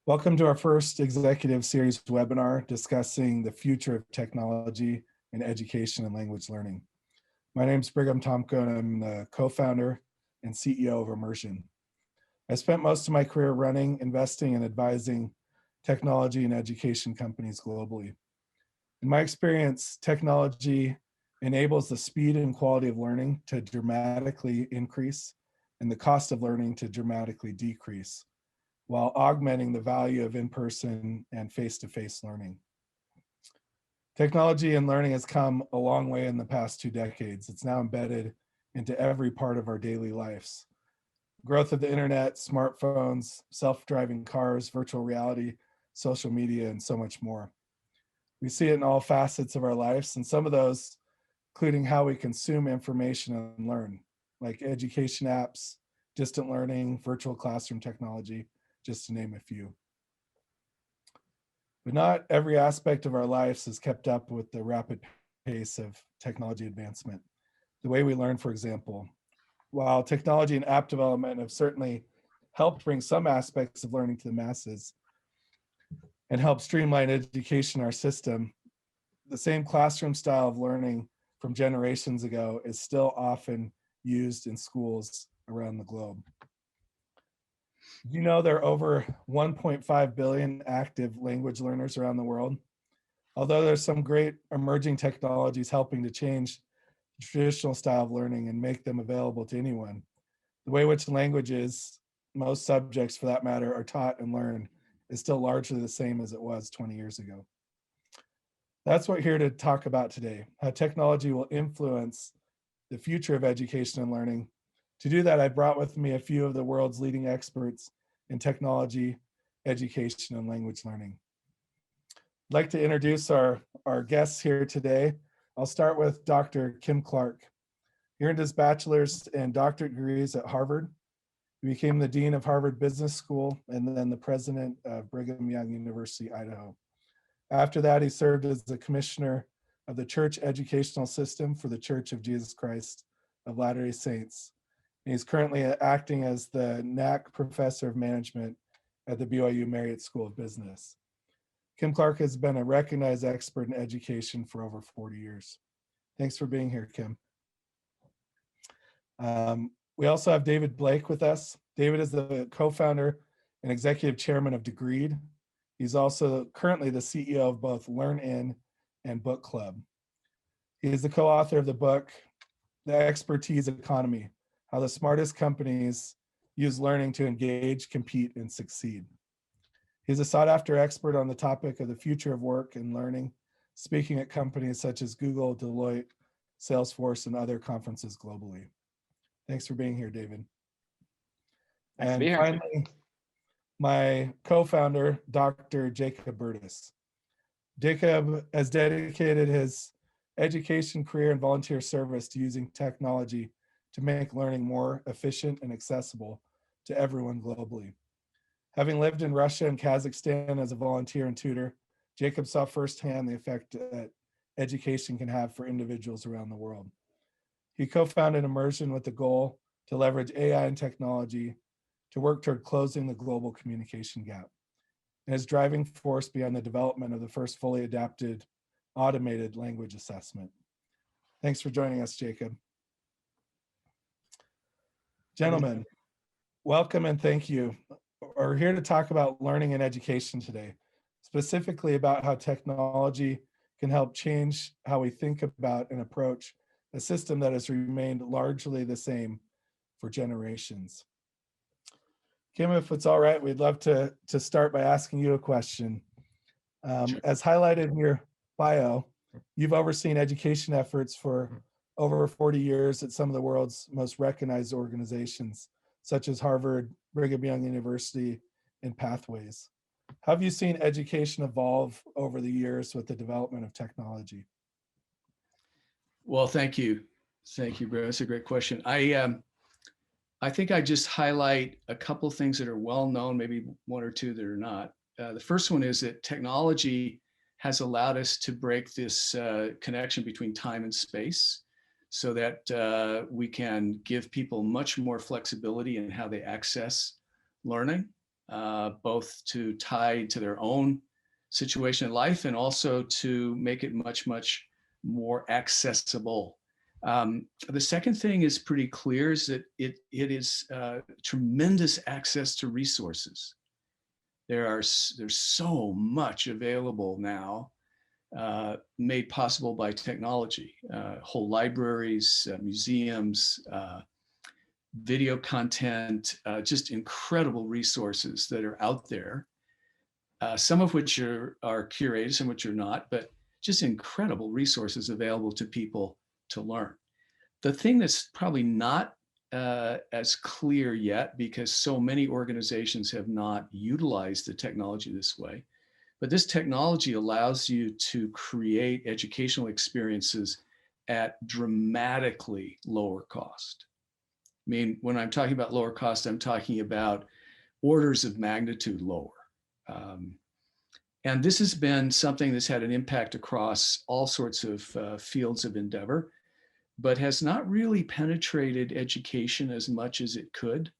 Welcome to our first executive series webinar discussing the future of technology in education and language learning. My name is Brigham Tomko and I'm the co-founder and CEO of Emmersion. I spent most of my career running, investing, and advising technology and education companies globally. In my experience, technology enables the speed and quality of learning to dramatically increase and the cost of learning to dramatically decrease, while augmenting the value of in-person and face-to-face learning. Technology and learning has come a long way in the past 2 decades. It's now embedded into every part of our daily lives. Growth of the internet, smartphones, self-driving cars, virtual reality, social media, and so much more. We see it in all facets of our lives, and some of those, including how we consume information and learn, like education apps, distant learning, virtual classroom technology, just to name a few. But not every aspect of our lives has kept up with the rapid pace of technology advancement. The way we learn, for example, while technology and app development have certainly helped bring some aspects of learning to the masses and help streamline education in our system, the same classroom style of learning from generations ago is still often used in schools around the globe. You know, there are over 1.5 billion active language learners around the world. Although there's some great emerging technologies helping to change the traditional style of learning and make them available to anyone, the way in which languages, most subjects for that matter, are taught and learned is still largely the same as it was 20 years ago. That's what we're here to talk about today, how technology will influence the future of education and learning. To do that, I brought with me a few of the world's leading experts in technology, education, and language learning. I'd like to introduce our guests here today. I'll start with Dr. Kim Clark. He earned his bachelor's and doctorate degrees at Harvard. He became the dean of Harvard Business School and then the president of Brigham Young University, Idaho. After that, he served as the commissioner of the church educational system for the Church of Jesus Christ of Latter-day Saints. And he's currently acting as the NAC Professor of Management at the BYU Marriott School of Business. Kim Clark has been a recognized expert in education for over 40 years. Thanks for being here, Kim. We also have David Blake with us. David is the co-founder and executive chairman of Degreed. He's also currently the CEO of both LearnIn and Book Club. He is the co-author of the book, The Expertise Economy: How the Smartest Companies Use Learning to Engage, Compete, and Succeed. He's a sought-after expert on the topic of the future of work and learning, speaking at companies such as Google, Deloitte, Salesforce, and other conferences globally. Thanks for being here, David. And finally, my co-founder, Dr. Jacob Burtis. Jacob has dedicated his education, career, and volunteer service to using technology to make learning more efficient and accessible to everyone globally. Having lived in Russia and Kazakhstan as a volunteer and tutor, Jacob saw firsthand the effect that education can have for individuals around the world. He co-founded Emmersion with the goal to leverage AI and technology to work toward closing the global communication gap, and his driving force behind the development of the first fully adapted automated language assessment. Thanks for joining us, Jacob. Gentlemen, welcome and thank you. We're here to talk about learning and education today, specifically about how technology can help change how we think about and approach a system that has remained largely the same for generations. Kim, if it's all right, we'd love to start by asking you a question. Sure. As highlighted in your bio, you've overseen education efforts for over 40 years at some of the world's most recognized organizations, such as Harvard, Brigham Young University, and Pathways. How have you seen education evolve over the years with the development of technology? Well, thank you. Thank you, bro. That's a great question. I think I just highlight a couple things that are well known, maybe one or two that are not. The first one is that technology has allowed us to break this connection between time and space so that we can give people much more flexibility in how they access learning. both to tie to their own situation in life and also to make it much, much more accessible. The second thing is pretty clear, is that it is tremendous access to resources. There's so much available now, made possible by technology, whole libraries, museums, video content, just incredible resources that are out there, some of which are curated, some of which are not, but just incredible resources available to people to learn. The thing that's probably not as clear yet, because so many organizations have not utilized the technology this way, but this technology allows you to create educational experiences at dramatically lower cost. I mean, when I'm talking about lower cost, I'm talking about orders of magnitude lower. And this has been something that's had an impact across all sorts of fields of endeavor, but has not really penetrated education as much as it could.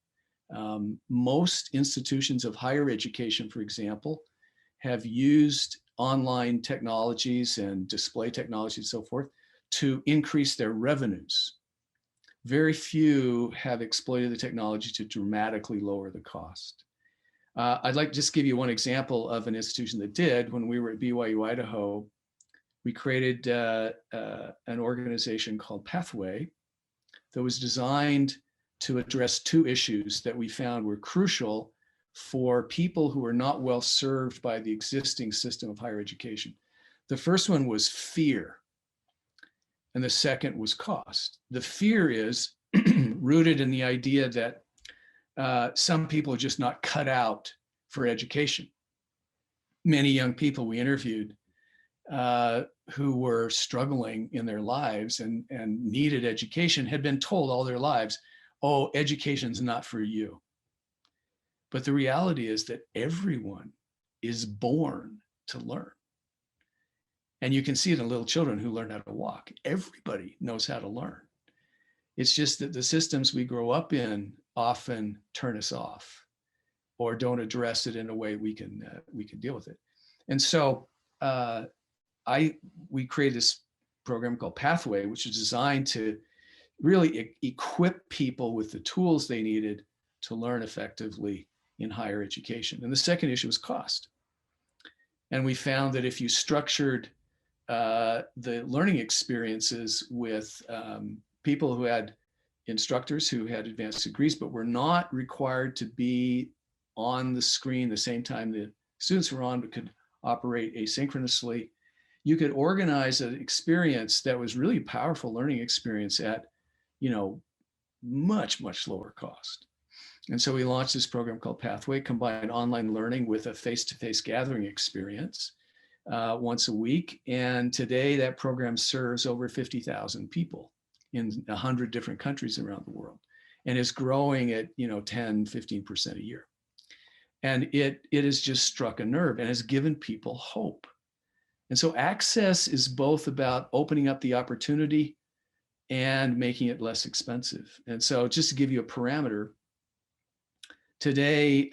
Most institutions of higher education, for example, have used online technologies and display technology and so forth to increase their revenues. Very few have exploited the technology to dramatically lower the cost. I'd like to just give you one example of an institution that did. When we were at BYU Idaho, we created an organization called Pathway that was designed to address two issues that we found were crucial for people who are not well served by the existing system of higher education. The first one was fear, and the second was cost. The fear is rooted in the idea that some people are just not cut out for education. Many young people we interviewed who were struggling in their lives and needed education had been told all their lives, oh, education's not for you. But the reality is that everyone is born to learn. And you can see it in little children who learn how to walk. Everybody knows how to learn. It's just that the systems we grow up in often turn us off or don't address it in a way we can deal with it. And so we created this program called Pathway, which is designed to really equip people with the tools they needed to learn effectively in higher education. And the second issue was cost. And we found that if you structured the learning experiences with people who had instructors who had advanced degrees, but were not required to be on the screen the same time the students were on, but could operate asynchronously, you could organize an experience that was really powerful learning experience at, much, much lower cost. And so we launched this program called Pathway, combined online learning with a face-to-face gathering experience once a week. And today that program serves over 50,000 people in 100 different countries around the world and is growing at 10, 15% a year. And it has just struck a nerve and has given people hope. And so access is both about opening up the opportunity and making it less expensive. And so just to give you a parameter, today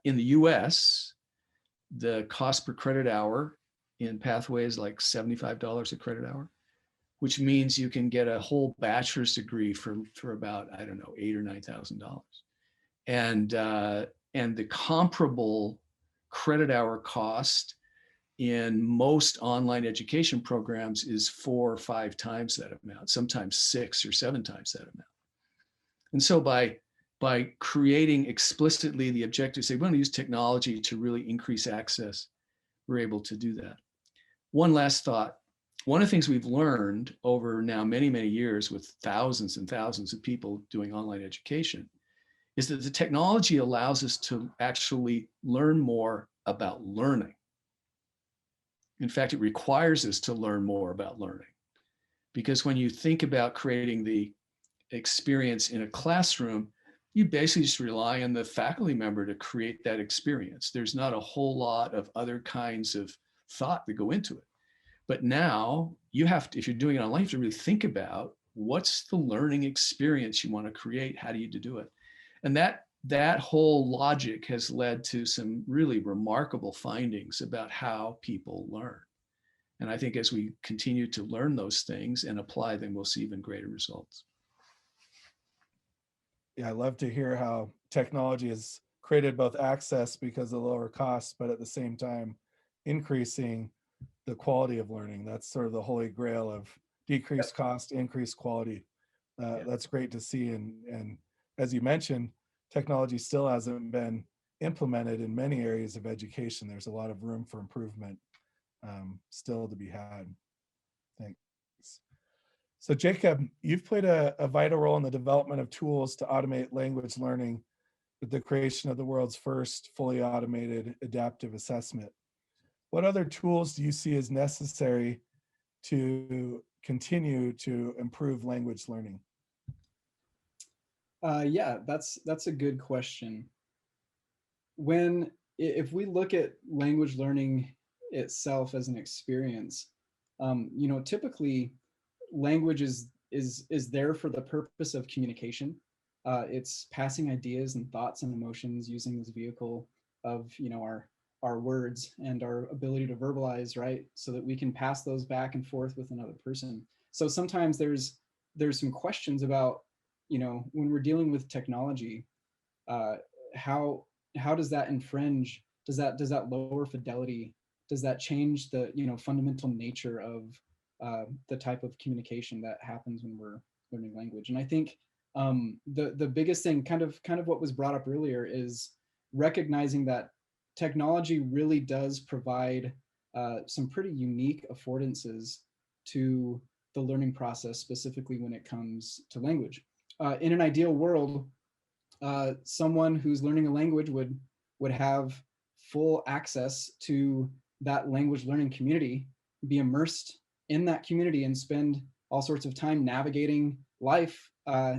in the US, the cost per credit hour in Pathway is like $75 a credit hour, which means you can get a whole bachelor's degree for about, I don't know, $8,000 or $9,000. And the comparable credit hour cost in most online education programs is 4 or 5 times that amount, sometimes 6 or 7 times that amount. And so by creating explicitly the objective, say, we want to use technology to really increase access, we're able to do that. One last thought. One of the things we've learned over now many, many years with thousands and thousands of people doing online education is that the technology allows us to actually learn more about learning. In fact, it requires us to learn more about learning. Because when you think about creating the experience in a classroom, you basically just rely on the faculty member to create that experience. There's not a whole lot of other kinds of thought that go into it. But now you have to, if you're doing it online, you have to really think about what's the learning experience you want to create, how do you do it? And that that whole logic has led to some really remarkable findings about how people learn. And I think as we continue to learn those things and apply them, we'll see even greater results. Yeah, I love to hear how technology has created both access because of lower costs, but at the same time, increasing the quality of learning. That's sort of the holy grail of decreased cost, increased quality. Yeah. That's great to see. And as you mentioned, technology still hasn't been implemented in many areas of education. There's a lot of room for improvement still to be had. Thanks. So Jacob, you've played a vital role in the development of tools to automate language learning with the creation of the world's first fully automated adaptive assessment. What other tools do you see as necessary to continue to improve language learning? Yeah, that's a good question. If we look at language learning itself as an experience, typically language is there for the purpose of communication. It's passing ideas and thoughts and emotions using this vehicle of our words and our ability to verbalize, right? So that we can pass those back and forth with another person. So sometimes there's some questions about, when we're dealing with technology, uh, how does that infringe? Does that lower fidelity? Does that change the fundamental nature of the type of communication that happens when we're learning language? And I think the biggest thing, kind of what was brought up earlier, is recognizing that technology really does provide some pretty unique affordances to the learning process, specifically when it comes to language. In an ideal world, someone who's learning a language would have full access to that language learning community, be immersed in that community, and spend all sorts of time navigating life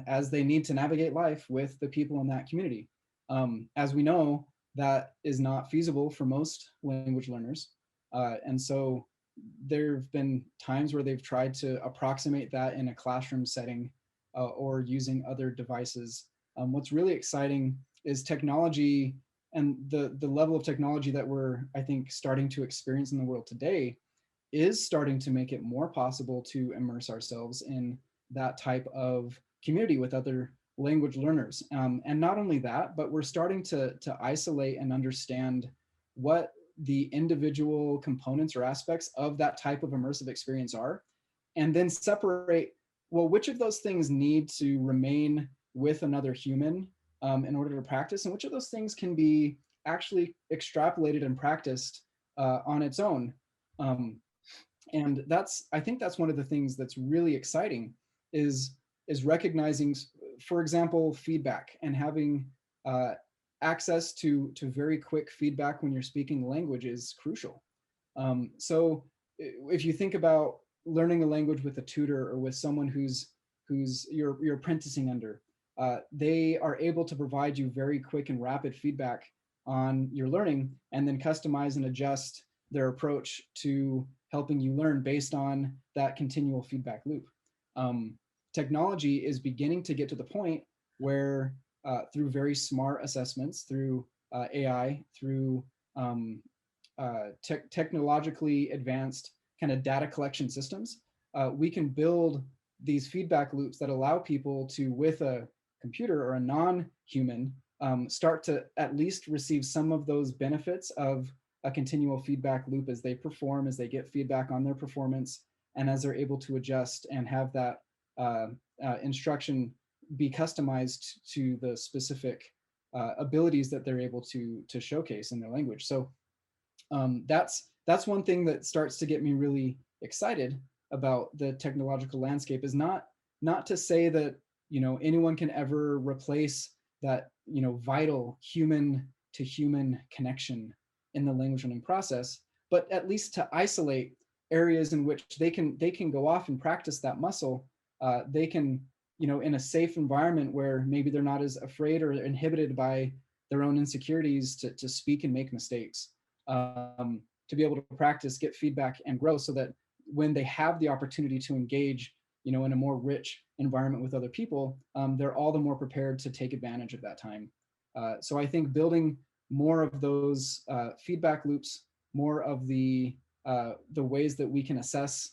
as they need to navigate life with the people in that community. As we know, that is not feasible for most language learners. And so there have been times where they've tried to approximate that in a classroom setting or using other devices. What's really exciting is technology, and the level of technology that we're, I think, starting to experience in the world today is starting to make it more possible to immerse ourselves in that type of community with other language learners. And not only that, but we're starting to isolate and understand what the individual components or aspects of that type of immersive experience are, and then separate, well, which of those things need to remain with another human in order to practice, and which of those things can be actually extrapolated and practiced on its own. And I think that's one of the things that's really exciting is recognizing, for example, feedback, and having access to very quick feedback when you're speaking the language is crucial. So if you think about learning a language with a tutor or with someone who's you're apprenticing under, they are able to provide you very quick and rapid feedback on your learning, and then customize and adjust their approach to helping you learn based on that continual feedback loop. Technology is beginning to get to the point where through very smart assessments, through AI, through technologically advanced kind of data collection systems, we can build these feedback loops that allow people to, with a computer or a non-human, start to at least receive some of those benefits of a continual feedback loop as they perform, as they get feedback on their performance, and as they're able to adjust and have that instruction be customized to the specific abilities that they're able to showcase in their language. So that's one thing that starts to get me really excited about the technological landscape, is not to say that anyone can ever replace that vital human to human connection in the language learning process, but at least to isolate areas in which they can go off and practice that muscle. They can, in a safe environment where maybe they're not as afraid or inhibited by their own insecurities to speak and make mistakes, to be able to practice, get feedback, and grow, so that when they have the opportunity to engage, in a more rich environment with other people, they're all the more prepared to take advantage of that time. So I think building more of those feedback loops, more of the ways that we can assess.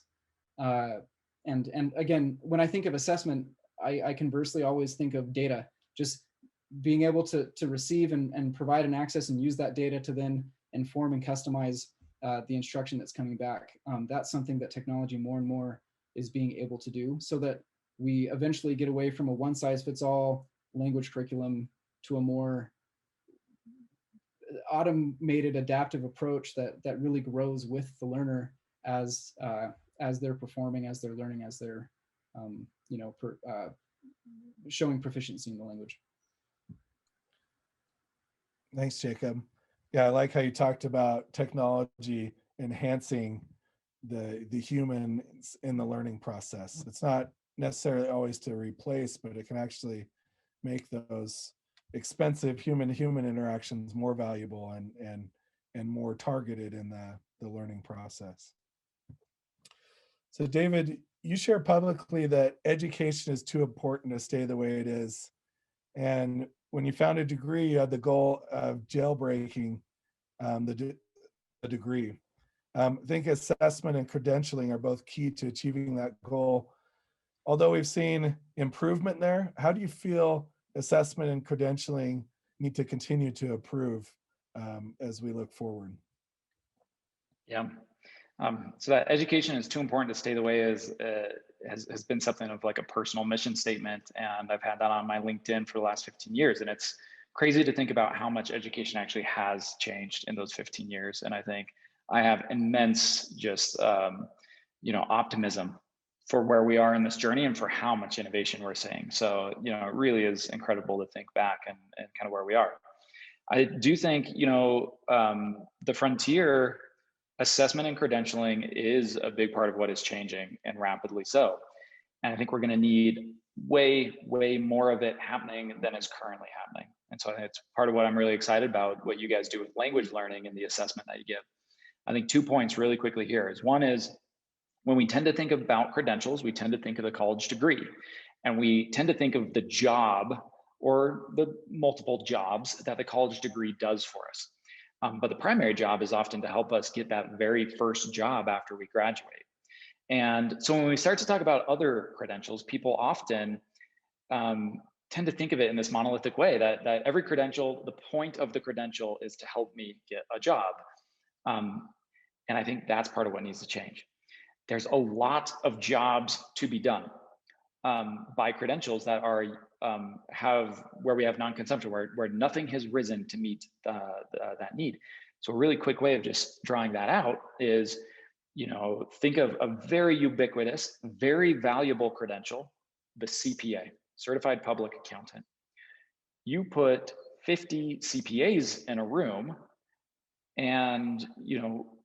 And again, when I think of assessment, I conversely always think of data, just being able to receive and provide an access and use that data to then inform and customize the instruction that's coming back. That's something that technology more and more is being able to do, so that we eventually get away from a one-size-fits-all language curriculum to a more automated, adaptive approach that really grows with the learner as they're performing, as they're learning, as they're showing proficiency in the language. Thanks, Jacob. Yeah, I like how you talked about technology enhancing the humans in the learning process. It's not necessarily always to replace, but it can actually make those expensive human-to-human interactions more valuable and more targeted in the learning process. So David, you share publicly that education is too important to stay the way it is. And when you found a degree, you had the goal of jailbreaking the degree. I think assessment and credentialing are both key to achieving that goal. Although we've seen improvement there, how do you feel assessment and credentialing need to continue to improve as we look forward? Yeah. So that education is too important to stay the way is has been something of like a personal mission statement, and I've had that on my LinkedIn for the last 15 years, and it's crazy to think about how much education actually has changed in those 15 years. And I think I have immense just optimism for where we are in this journey and for how much innovation we're seeing. So it really is incredible to think back and kind of where we are. I do think the frontier. Assessment and credentialing is a big part of what is changing, and rapidly so. And I think we're going to need way, way more of it happening than is currently happening. And so I think it's part of what I'm really excited about, what you guys do with language learning and the assessment that you give. I think 2 points really quickly here is, one is, when we tend to think about credentials, we tend to think of the college degree, and we tend to think of the job or the multiple jobs that the college degree does for us. But the primary job is often to help us get that very first job after we graduate. And so when we start to talk about other credentials, people often tend to think of it in this monolithic way, that every credential, the point of the credential is to help me get a job. And I think that's part of what needs to change. There's a lot of jobs to be done by credentials that are where we have non-consumption, where nothing has risen to meet that need. So a really quick way of just drawing that out is, think of a very ubiquitous, very valuable credential, the CPA, Certified Public Accountant. You put 50 CPAs in a room and,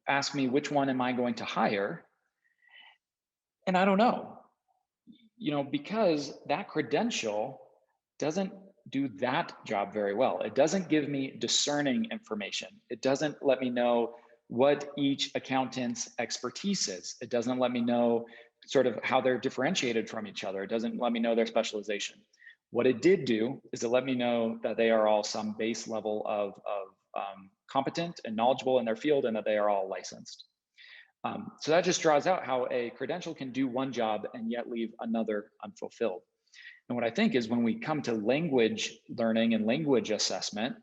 ask me which one am I going to hire? And I don't know. Because that credential doesn't do that job very well. It doesn't give me discerning information. It doesn't let me know what each accountant's expertise is. It doesn't let me know sort of how they're differentiated from each other. It doesn't let me know their specialization. What it did do is it let me know that they are all some base level of competent and knowledgeable in their field, and that they are all licensed. So that just draws out how a credential can do one job and yet leave another unfulfilled. And what I think is, when we come to language learning and language assessment,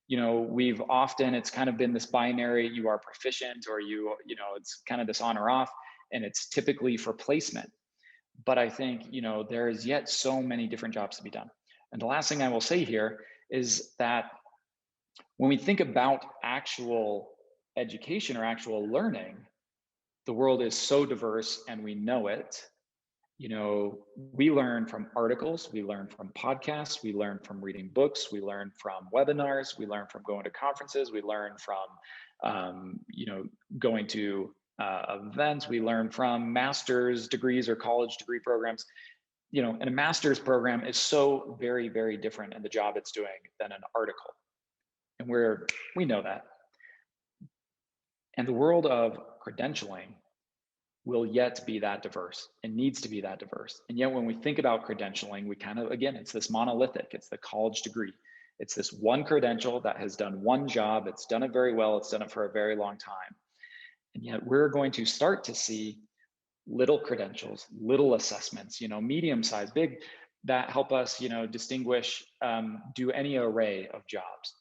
it's kind of been this binary: you are proficient, or it's kind of this on or off, and it's typically for placement. But I think, there is yet so many different jobs to be done. And the last thing I will say here is that when we think about actual education or actual learning, the world is so diverse, and we know it. We learn from articles, we learn from podcasts, we learn from reading books, we learn from webinars, we learn from going to conferences, we learn from, going to events, we learn from master's degrees or college degree programs. And a master's program is so very, very different in the job it's doing than an article. And we know that. And the world of credentialing will yet be that diverse, and needs to be that diverse. And yet when we think about credentialing, we kind of, again, it's this monolithic, it's the college degree. It's this one credential that has done one job. It's done it very well. It's done it for a very long time. And yet we're going to start to see little credentials, little assessments, medium size, big, that help us, distinguish, do any array of jobs.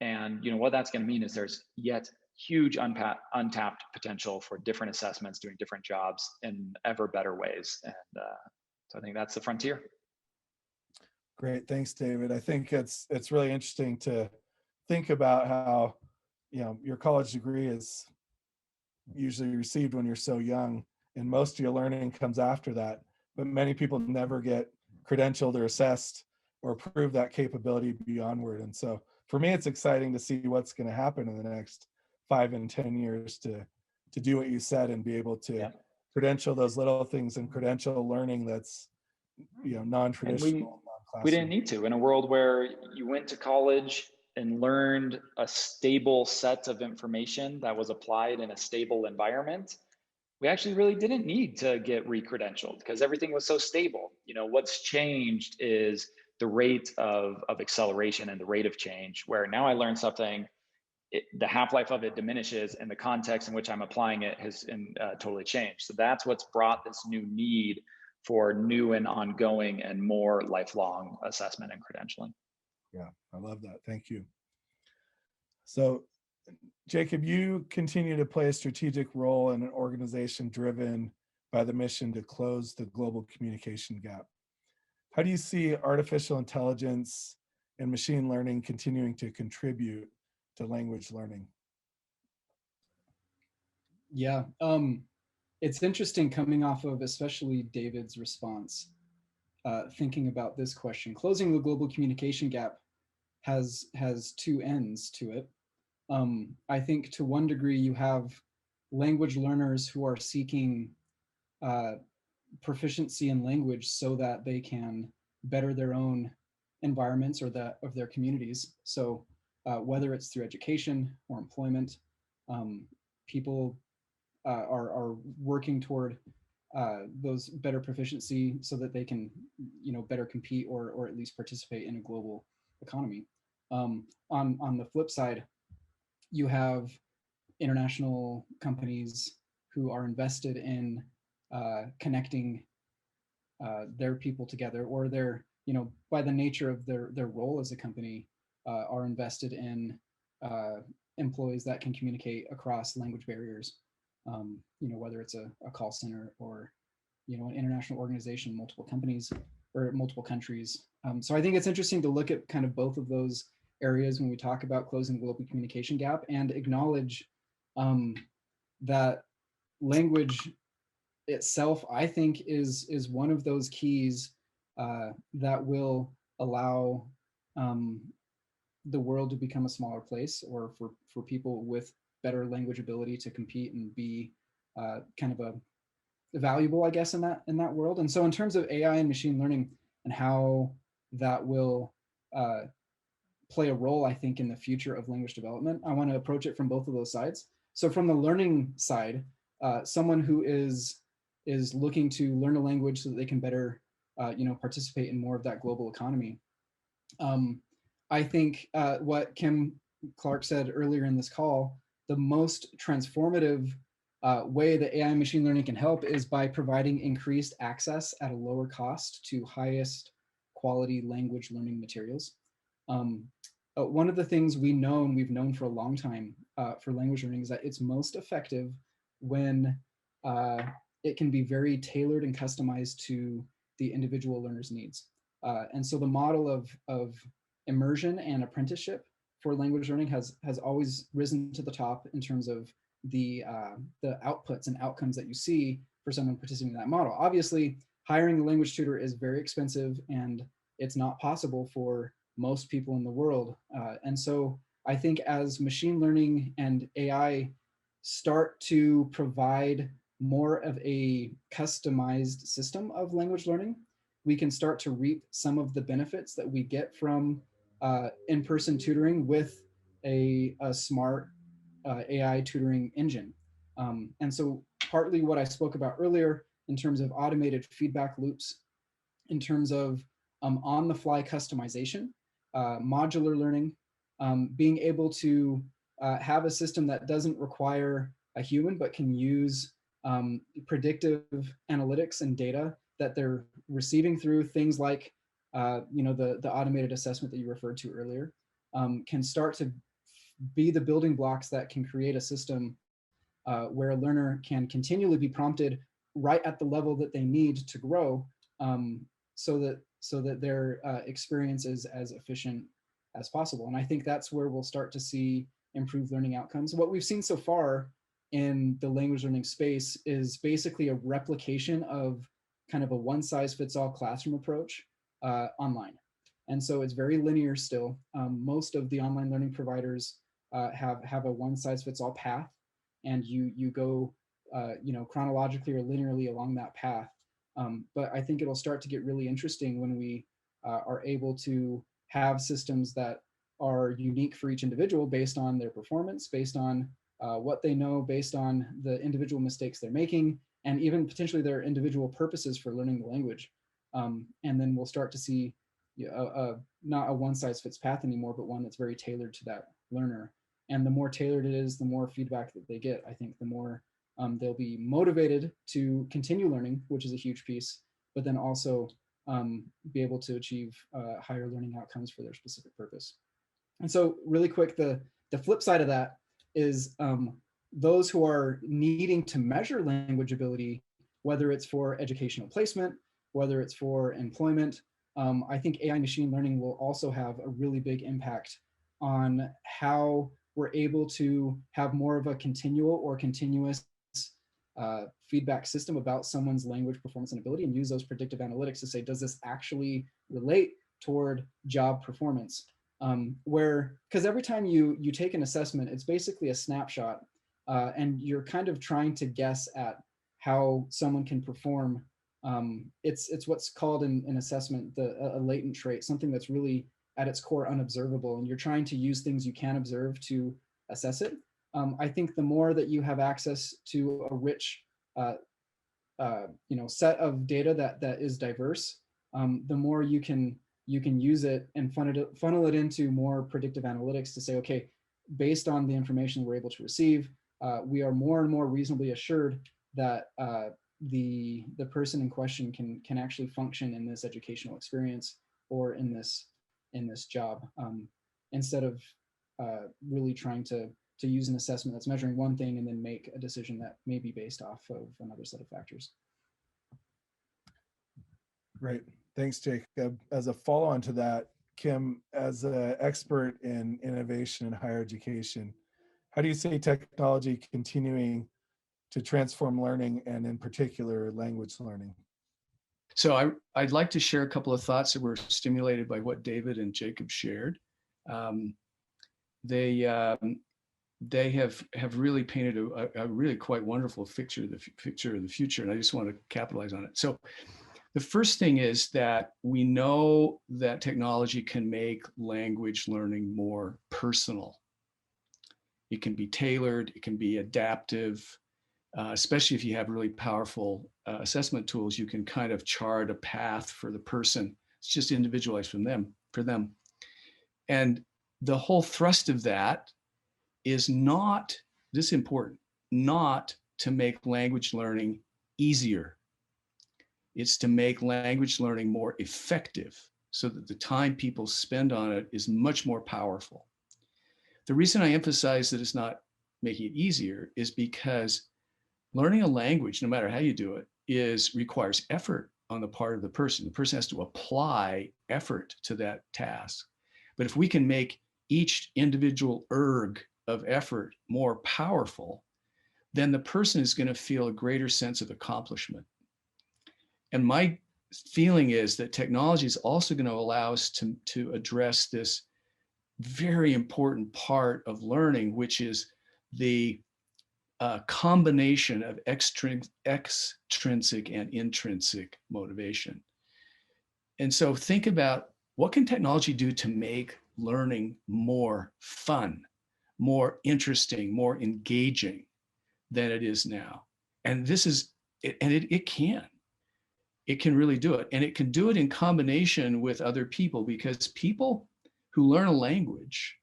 And what that's going to mean is there's yet huge untapped potential for different assessments doing different jobs in ever better ways. And so I think that's the frontier. Great, thanks, David. I think it's really interesting to think about how, your college degree is usually received when you're so young, and most of your learning comes after that. But many people never get credentialed or assessed or prove that capability beyondward. And so for me, it's exciting to see what's going to happen in the next 5 and 10 years to do what you said and be able to credential those little things and credential learning that's non-traditional. We didn't need to. In a world where you went to college and learned a stable set of information that was applied in a stable environment, we actually really didn't need to get re-credentialed because everything was so stable. What's changed is the rate of acceleration and the rate of change, where now I learn something, the half-life of it diminishes and the context in which I'm applying it has totally changed. So that's what's brought this new need for new and ongoing and more lifelong assessment and credentialing. Yeah, I love that. Thank you. So, Jacob, you continue to play a strategic role in an organization driven by the mission to close the global communication gap. How do you see artificial intelligence and machine learning continuing to contribute to language learning? Yeah, it's interesting coming off of especially David's response, thinking about this question. Closing the global communication gap has two ends to it. I think to one degree you have language learners who are seeking proficiency in language so that they can better their own environments or that of their communities. So whether it's through education or employment, people are working toward those better proficiency so that they can, better compete or at least participate in a global economy. On the flip side, you have international companies who are invested in connecting their people together, or they're, by the nature of their role as a company, are invested in employees that can communicate across language barriers. Whether it's a call center or, an international organization, multiple companies or multiple countries. So I think it's interesting to look at kind of both of those areas when we talk about closing the global communication gap, and acknowledge that language itself, I think, is one of those keys that will allow the world to become a smaller place, or for people with better language ability to compete and be kind of a valuable, I guess, in that world. And so in terms of AI and machine learning and how that will play a role, I think, in the future of language development, I want to approach it from both of those sides. So from the learning side, someone who is looking to learn a language so that they can better participate in more of that global economy. I think what Kim Clark said earlier in this call, the most transformative way that AI and machine learning can help is by providing increased access at a lower cost to highest quality language learning materials. One of the things we've known for a long time for language learning is that it's most effective when it can be very tailored and customized to the individual learner's needs. And so the model of immersion and apprenticeship for language learning has always risen to the top in terms of the outputs and outcomes that you see for someone participating in that model. Obviously, hiring a language tutor is very expensive, and it's not possible for most people in the world. And so I think as machine learning and AI start to provide more of a customized system of language learning, we can start to reap some of the benefits that we get from in-person tutoring with a smart AI tutoring engine. And so partly what I spoke about earlier in terms of automated feedback loops, in terms of on-the-fly customization, modular learning, being able to have a system that doesn't require a human, but can use predictive analytics and data that they're receiving through things like, the automated assessment that you referred to earlier, can start to be the building blocks that can create a system where a learner can continually be prompted right at the level that they need to grow, so that their experience is as efficient as possible. And I think that's where we'll start to see improved learning outcomes. What we've seen so far in the language learning space is basically a replication of kind of a one-size-fits-all classroom approach online. And so it's very linear still. Most of the online learning providers have a one-size-fits-all path, and you go chronologically or linearly along that path. But I think it'll start to get really interesting when we are able to have systems that are unique for each individual based on their performance, based on what they know, based on the individual mistakes they're making, and even potentially their individual purposes for learning the language. And then we'll start to see not a one-size-fits-path anymore, but one that's very tailored to that learner. And the more tailored it is, the more feedback that they get. I think the more they'll be motivated to continue learning, which is a huge piece, but then also be able to achieve higher learning outcomes for their specific purpose. And so really quick, the flip side of that is those who are needing to measure language ability, whether it's for educational placement, whether it's for employment, I think AI machine learning will also have a really big impact on how we're able to have more of a continual or continuous feedback system about someone's language performance and ability, and use those predictive analytics to say, does this actually relate toward job performance? Because every time you take an assessment, it's basically a snapshot, and you're kind of trying to guess at how someone can perform. It's what's called in assessment a latent trait, something that's really at its core unobservable, and you're trying to use things you can observe to assess it. I think the more that you have access to a rich set of data that is diverse, the more you can use it and funnel it into more predictive analytics to say, okay, based on the information we're able to receive, we are more and more reasonably assured that the person in question can actually function in this educational experience or in this job, instead of really trying to use an assessment that's measuring one thing and then make a decision that may be based off of another set of factors. Great. Thanks, Jacob. As a follow-on to that, Kim, as an expert in innovation in higher education, how do you see technology continuing to transform learning, and in particular, language learning? So I'd like to share a couple of thoughts that were stimulated by what David and Jacob shared. They have really painted a really quite wonderful picture of the future, and I just want to capitalize on it. So the first thing is that we know that technology can make language learning more personal. It can be tailored, it can be adaptive, especially if you have really powerful assessment tools. You can kind of chart a path for the person. It's just individualized for them. And the whole thrust of that is not, this is important, not to make language learning easier. It's to make language learning more effective so that the time people spend on it is much more powerful. The reason I emphasize that it's not making it easier is because learning a language, no matter how you do it, requires effort on the part of the person. The person has to apply effort to that task. But if we can make each individual erg of effort more powerful, then the person is going to feel a greater sense of accomplishment. And my feeling is that technology is also going to allow us to address this very important part of learning, which is the combination of extrinsic and intrinsic motivation. And so think about, what can technology do to make learning more fun, more interesting, more engaging than it is now? And this is, it can really do it. And it can do it in combination with other people, because people who learn a language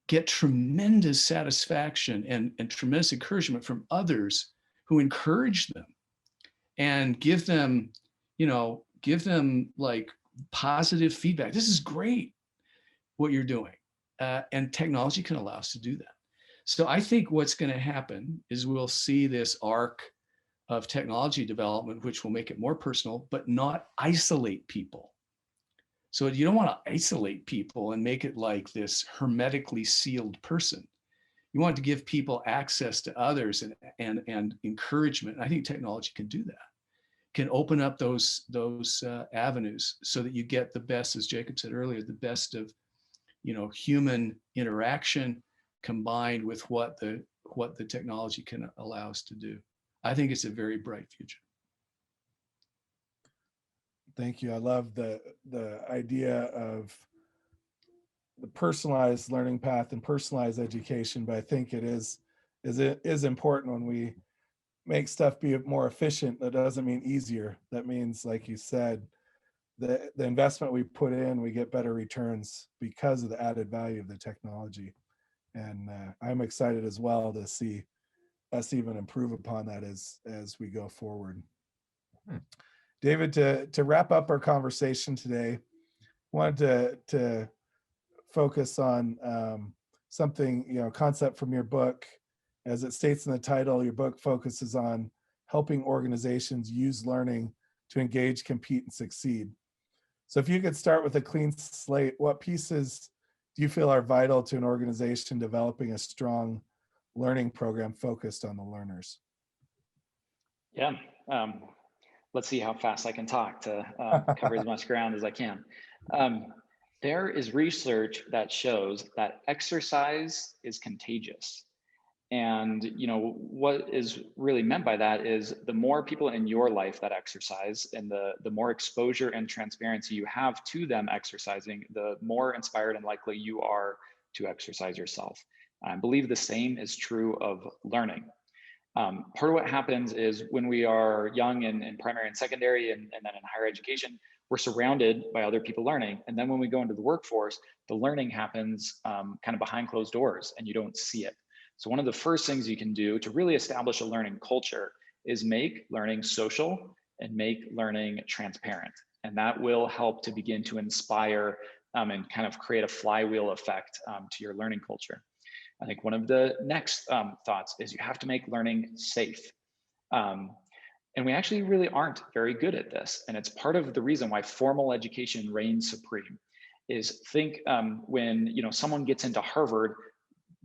get tremendous satisfaction and tremendous encouragement from others who encourage them and give them, like positive feedback. This is great what you're doing. And technology can allow us to do that. So I think what's going to happen is we'll see this arc of technology development, which will make it more personal, but not isolate people. So you don't want to isolate people and make it like this hermetically sealed person. You want to give people access to others and encouragement. And I think technology can do that, can open up those avenues so that you get the best, as Jacob said earlier, the best of human interaction combined with what the technology can allow us to do. I think it's a very bright future. Thank you. I love the idea of the personalized learning path and personalized education, but I think it is important when we make stuff be more efficient. That doesn't mean easier. That means, like you said, the investment we put in, we get better returns because of the added value of the technology. And I'm excited as well to see us even improve upon that as we go forward. David, to wrap up our conversation today, wanted to focus on something, concept from your book. As it states in the title, your book focuses on helping organizations use learning to engage, compete, and succeed. So if you could start with a clean slate, what pieces do you feel are vital to an organization developing a strong learning program focused on the learners? Yeah, let's see how fast I can talk to cover as much ground as I can. There is research that shows that exercise is contagious. And what is really meant by that is the more people in your life that exercise and the more exposure and transparency you have to them exercising, the more inspired and likely you are to exercise yourself. I believe the same is true of learning. Part of what happens is when we are young and in primary and secondary and then in higher education, we're surrounded by other people learning. And then when we go into the workforce, the learning happens kind of behind closed doors and you don't see it. So one of the first things you can do to really establish a learning culture is make learning social and make learning transparent. And that will help to begin to inspire and kind of create a flywheel effect to your learning culture. I think one of the next thoughts is you have to make learning safe. And we actually really aren't very good at this. And it's part of the reason why formal education reigns supreme is think when someone gets into Harvard,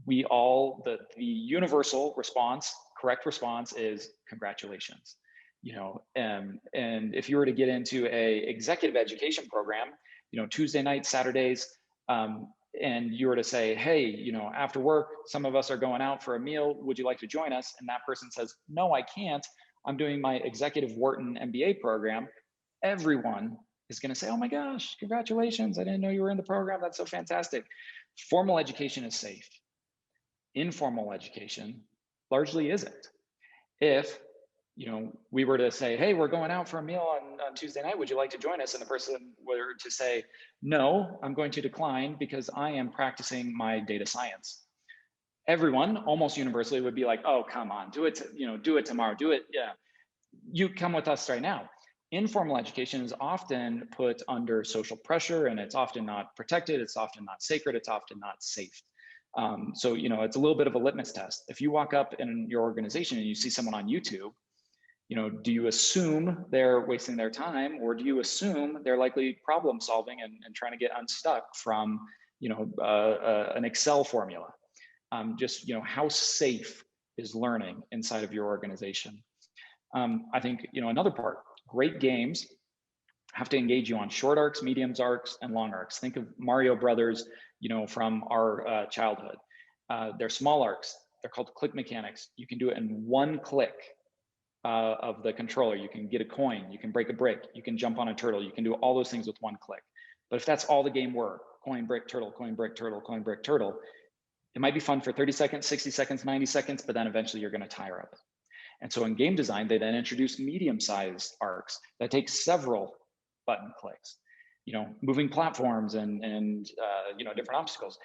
the universal response, correct response is congratulations. And if you were to get into a executive education program, Tuesday nights, Saturdays, and you were to say, hey, after work, some of us are going out for a meal. Would you like to join us? And that person says, no, I can't. I'm doing my executive Wharton MBA program. Everyone is going to say, oh my gosh, congratulations. I didn't know you were in the program. That's so fantastic. Formal education is safe. Informal education largely isn't. If we were to say, hey, we're going out for a meal on Tuesday night, would you like to join us? And the person were to say, no, I'm going to decline because I am practicing my data science. Everyone almost universally would be like, oh, come on, do it, do it tomorrow, do it. Yeah, you come with us right now. Informal education is often put under social pressure and it's often not protected. It's often not sacred. It's often not safe. So, it's a little bit of a litmus test. If you walk up in your organization and you see someone on YouTube, do you assume they're wasting their time, or do you assume they're likely problem solving and trying to get unstuck from, an Excel formula? Just, how safe is learning inside of your organization? I think, another part, great games have to engage you on short arcs, mediums arcs, and long arcs. Think of Mario Brothers, from our childhood. They're small arcs. They're called click mechanics. You can do it in one click of the controller. You can get a coin. You can break a brick. You can jump on a turtle. You can do all those things with one click. But if that's all the game were, coin, brick, turtle, coin, brick, turtle, coin, brick, turtle, it might be fun for 30 seconds, 60 seconds, 90 seconds, but then eventually you're going to tire of it. And so in game design, they then introduce medium-sized arcs that take several button clicks. moving platforms and different obstacles.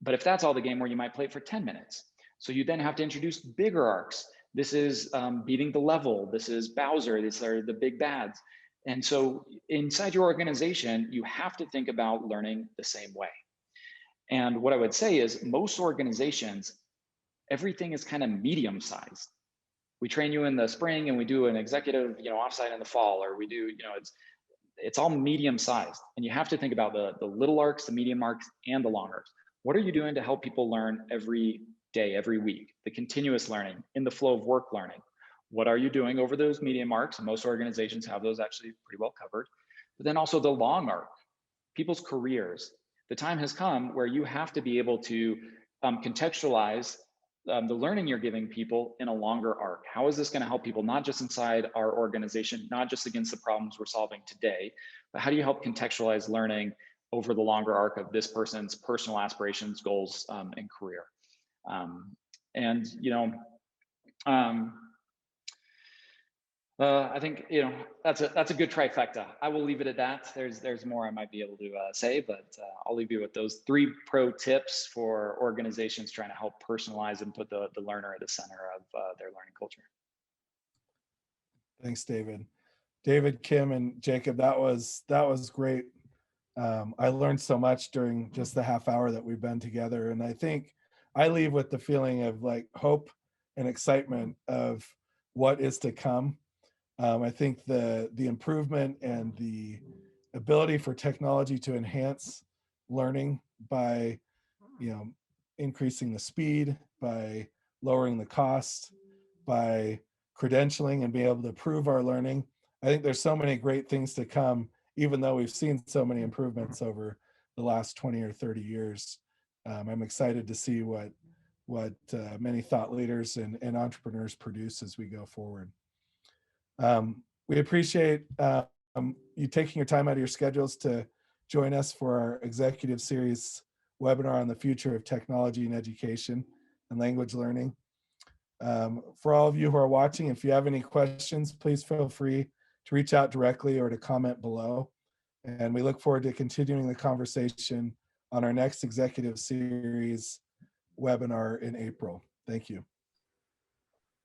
But if that's all the game, where you might play it for 10 minutes. So you then have to introduce bigger arcs. This is beating the level. This is Bowser. These are the big bads. And so inside your organization, you have to think about learning the same way. And what I would say is most organizations, everything is kind of medium sized. We train you in the spring and we do an executive, offsite in the fall, or we do, it's all medium sized. And you have to think about the little arcs, the medium arcs, and the long arcs. What are you doing to help people learn every day, every week? The continuous learning, in the flow of work learning. What are you doing over those medium arcs? And most organizations have those actually pretty well covered. But then also the long arc, people's careers. The time has come where you have to be able to contextualize the learning you're giving people in a longer arc. How is this going to help people, not just inside our organization, not just against the problems we're solving today, but how do you help contextualize learning over the longer arc of this person's personal aspirations, goals, and career? I think that's a good trifecta. I will leave it at that. There's more I might be able to say, but I'll leave you with those 3 pro tips for organizations trying to help personalize and put the learner at the center of their learning culture. Thanks, David. David, Kim, and Jacob, that was great. I learned so much during just the half hour that we've been together, and I think I leave with the feeling of like hope and excitement of what is to come. I think the improvement and the ability for technology to enhance learning by, increasing the speed, by lowering the cost, by credentialing and being able to prove our learning. I think there's so many great things to come, even though we've seen so many improvements over the last 20 or 30 years. I'm excited to see what many thought leaders and entrepreneurs produce as we go forward. We appreciate you taking your time out of your schedules to join us for our executive series webinar on the future of technology in education and language learning. For all of you who are watching, if you have any questions, please feel free to reach out directly or to comment below. And we look forward to continuing the conversation on our next executive series webinar in April. Thank you.